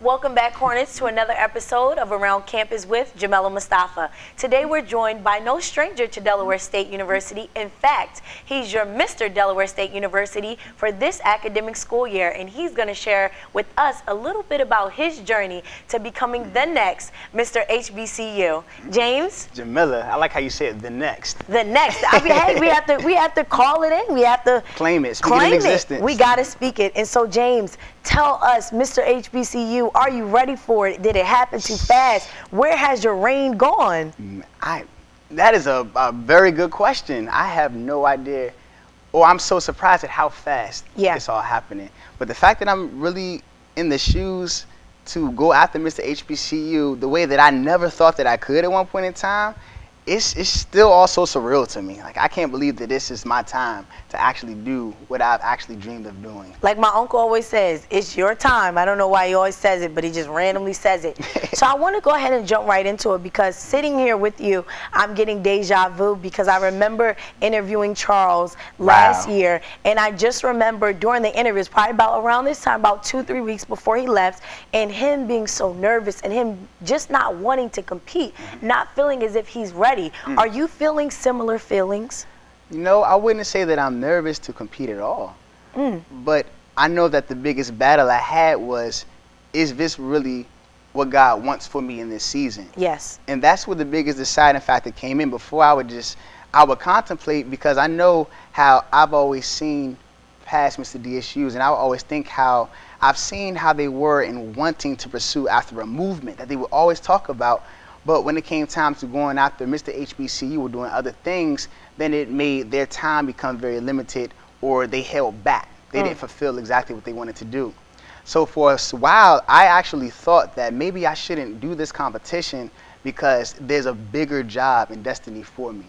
Welcome back, Hornets, to another episode of Around Campus with Jamila Mustafa. Today we're joined by no stranger to Delaware State University. In fact, he's your Mr. Delaware State University for this academic school year, and he's going to share with us a little bit about his journey to becoming the next Mr. HBCU. James? Jamila, I like how you said the next. The next. I mean, hey, we have to call it in. We have to claim it. Speak it in existence. We got to speak it. And so, James, tell us, Mr. HBCU, are you ready for it? Did it happen too fast? Where has your reign gone? That is a very good question. I have no idea. Or I'm so surprised at how fast it's all happening. But the fact that I'm really in the shoes to go after Mr. HBCU the way that I never thought that I could at one point in time, it's still also surreal to me. Like, I can't believe that this is my time to actually do what I've actually dreamed of doing. Like my uncle always says, it's your time. I don't know why he always says it, but he just randomly says it. So I want to go ahead and jump right into it, because sitting here with you, I'm getting deja vu, because I remember interviewing Charles last year, and I just remember during the interviews, probably about around this time, about 2-3 weeks before he left, and him being so nervous and him just not wanting to compete, not feeling as if he's ready. Are you feeling similar feelings? You know, I wouldn't say that I'm nervous to compete at all. But I know that the biggest battle I had was, is this really what God wants for me in this season? Yes. And that's where the biggest deciding factor came in. Before I would contemplate, because I know how I've always seen past Mr. DSUs, and I would always think how I've seen how they were in wanting to pursue after a movement that they would always talk about. But when it came time to going after Mr. HBCU or doing other things, then it made their time become very limited, or they held back. They didn't fulfill exactly what they wanted to do. So for a while, I actually thought that maybe I shouldn't do this competition because there's a bigger job and destiny for me.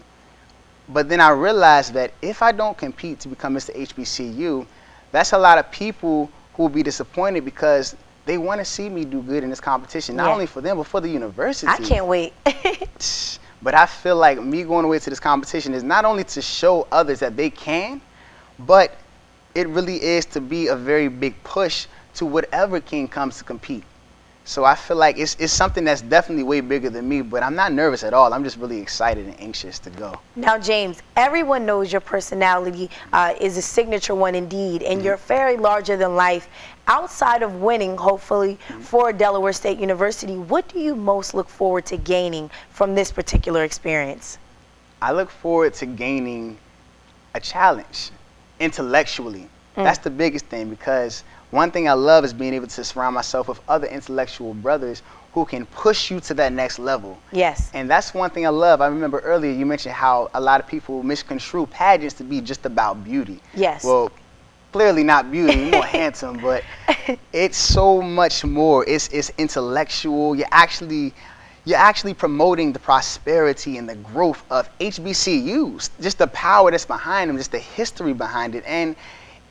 But then I realized that if I don't compete to become Mr. HBCU, that's a lot of people who will be disappointed, because they want to see me do good in this competition, not only for them, but for the university. I can't wait. But I feel like me going away to this competition is not only to show others that they can, but it really is to be a very big push to whatever king comes to compete. So I feel like it's something that's definitely way bigger than me, but I'm not nervous at all. I'm just really excited and anxious to go. Now, James, everyone knows your personality is a signature one indeed, and you're very larger than life. Outside of winning, hopefully, for Delaware State University, what do you most look forward to gaining from this particular experience? I look forward to gaining a challenge intellectually. That's the biggest thing, because one thing I love is being able to surround myself with other intellectual brothers who can push you to that next level. Yes. And that's one thing I love. I remember earlier you mentioned how a lot of people misconstrue pageants to be just about beauty. Yes. Well, clearly not beauty, more handsome, but it's so much more. It's intellectual. You're actually promoting the prosperity and the growth of HBCUs, just the power that's behind them, just the history behind it. And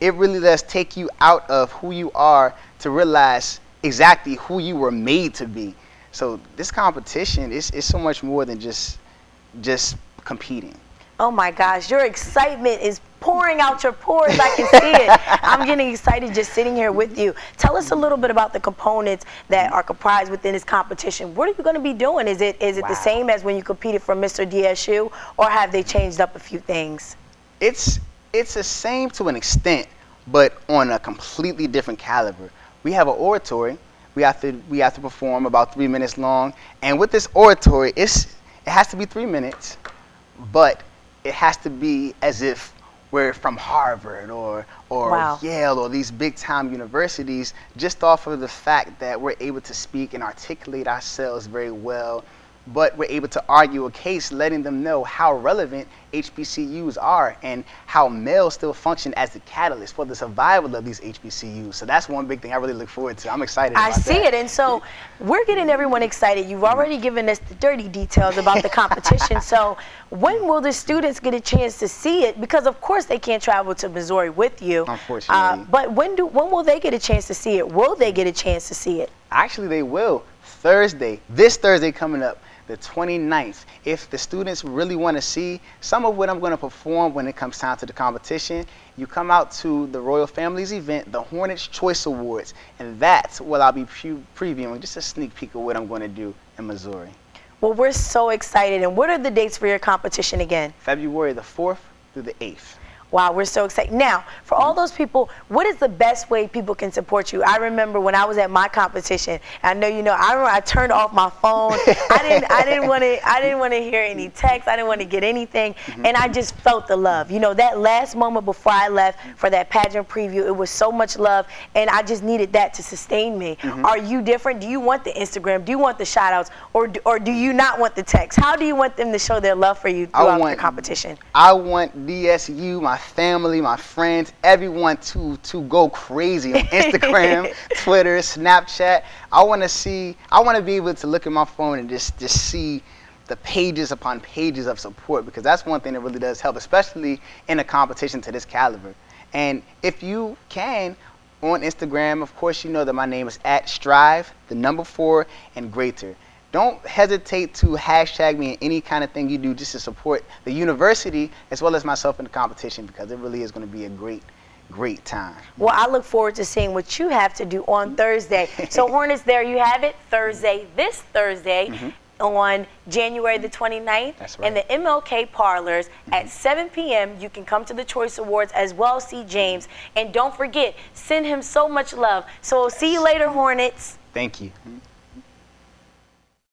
it really does take you out of who you are to realize exactly who you were made to be. So this competition is so much more than just competing. Oh my gosh, your excitement is pouring out your pores. I can see it. I'm getting excited just sitting here with you. Tell us a little bit about the components that are comprised within this competition. What are you going to be doing? Is it the same as when you competed for Mr. DSU, or have they changed up a few things? It's the same to an extent, but on a completely different caliber. We have an oratory. We have to perform about 3 minutes long, and with this oratory, it has to be 3 minutes, but it has to be as if we're from Harvard or Yale or these big time universities, just off of the fact that we're able to speak and articulate ourselves very well, but we're able to argue a case letting them know how relevant HBCUs are and how males still function as the catalyst for the survival of these HBCUs. So that's one big thing I really look forward to. I'm excited about that. I see it, and so we're getting everyone excited. You've already given us the dirty details about the competition. So when will the students get a chance to see it? Because of course they can't travel to Missouri with you. Unfortunately. But when will they get a chance to see it? Will they get a chance to see it? Actually, they will. This Thursday coming up, the 29th. If the students really want to see some of what I'm going to perform when it comes time to the competition, you come out to the Royal Families event, the Hornets Choice Awards, and that's what I'll be previewing, just a sneak peek of what I'm going to do in Missouri. Well, we're so excited. And what are the dates for your competition again? February the 4th through the 8th. Wow, we're so excited. Now, for all those people, what is the best way people can support you? I remember when I was at my competition, I know you know, I remember I turned off my phone. I didn't want to hear any text. I didn't want to get anything, and I just felt the love. You know, that last moment before I left for that pageant preview, it was so much love, and I just needed that to sustain me. Are you different? Do you want the Instagram? Do you want the shout outs, or do you not want the text? How do you want them to show their love for you throughout the competition? I want DSU, my family, my friends, everyone to go crazy on Instagram, Twitter, Snapchat. I want to be able to look at my phone and just see the pages upon pages of support, because that's one thing that really does help, especially in a competition to this caliber. And if you can, on Instagram, of course, you know that my name is @Strive, the number 4, and greater. Don't hesitate to hashtag me in any kind of thing you do just to support the university as well as myself in the competition, because it really is going to be a great time. Well, I look forward to seeing what you have to do on Thursday. So Hornets, there you have it, this Thursday on January the 29th. That's right. In the MLK Parlors at 7 p.m. You can come to the Choice Awards as well, see James. And don't forget, send him so much love. So see you later, Hornets. Thank you.